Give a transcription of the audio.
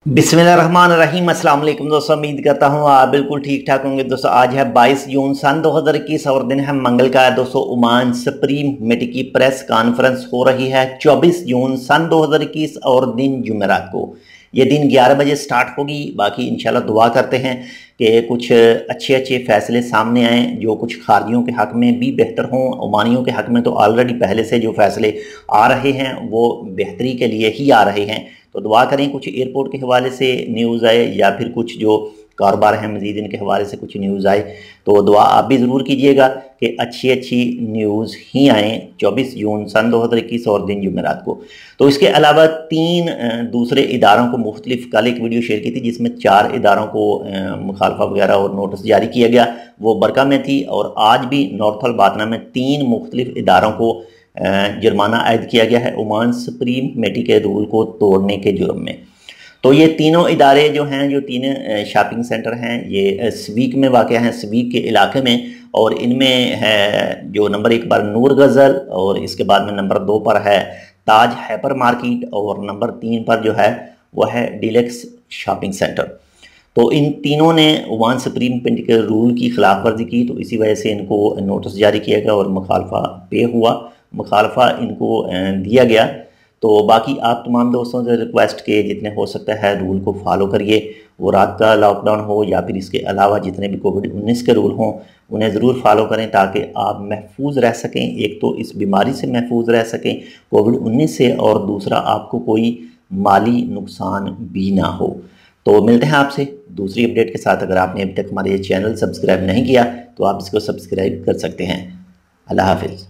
बिस्मिल्लाहिर्रहमानिर्रहीम। अस्सलाम वालेकुम दोस्तों, उम्मीद करता हूँ आप बिल्कुल ठीक ठाक होंगे। दोस्तों आज है 22 जून सन 2021 और दिन है मंगल का। दोस्तों ओमान सुप्रीम कमेटी की प्रेस कॉन्फ्रेंस हो रही है 24 जून सन 2021 और दिन जुमेरात को। ये दिन 11 बजे स्टार्ट होगी। बाकी इंशाल्लाह दुआ करते हैं कि कुछ अच्छे फैसले सामने आएँ जो कुछ खारजियों के हक़ में भी बेहतर हों। ओमानियों के हक़ में तो ऑलरेडी पहले से जो फैसले आ रहे हैं वो बेहतरी के लिए ही आ रहे हैं। तो दुआ करें कुछ एयरपोर्ट के हवाले से न्यूज़ आए या फिर कुछ जो कारोबार हैं मज़ीद इनके हवाले से कुछ न्यूज़ आए तो दुआ आप भी ज़रूर कीजिएगा कि अच्छी न्यूज़ ही आएँ 24 जून सन 2021 और दिन जुमेरात को। तो इसके अलावा 3 दूसरे इदारों को मुख्तलिफ कल एक वीडियो शेयर की थी जिसमें 4 इदारों को मुखालफा वगैरह और नोटिस जारी किया गया, वो बरका में थी। और आज भी नॉर्थल बातना में 3 मुख्तलिफ इदारों को जुर्माना आयद किया गया है ओमान सुप्रीम कमेटी के रूल को तोड़ने के जुर्म में। तो ये तीनों इदारे जो हैं, जो 3 शॉपिंग सेंटर हैं, ये स्वीक में वाक़या हैं, स्वीक के इलाके में। और इनमें है जो नंबर 1 पर नूर गज़ल और इसके बाद में नंबर 2 पर है ताज हाइपर मार्केट और नंबर 3 पर जो है वो है डीलक्स शॉपिंग सेंटर। तो इन तीनों ने ओमान सुप्रीम कमेटी के रूल की खिलाफ वर्जी की, तो इसी वजह से इनको नोटिस जारी किया गया और मुखालफा पे हुआ, मुखालफा इनको दिया गया। तो बाकी आप तमाम दोस्तों से रिक्वेस्ट के जितने हो सकता है रूल को फॉलो करिए। वो रात का लॉकडाउन हो या फिर इसके अलावा जितने भी कोविड-19 के रूल हों उन्हें ज़रूर फॉलो करें ताकि आप महफूज रह सकें। एक तो इस बीमारी से महफूज रह सकें कोविड-19 से, और दूसरा आपको कोई माली नुकसान भी ना हो। तो मिलते हैं आपसे दूसरी अपडेट के साथ। अगर आपने अभी तक हमारे चैनल सब्सक्राइब नहीं किया तो आप इसको सब्सक्राइब कर सकते हैं। अल्लाह हाफिज़।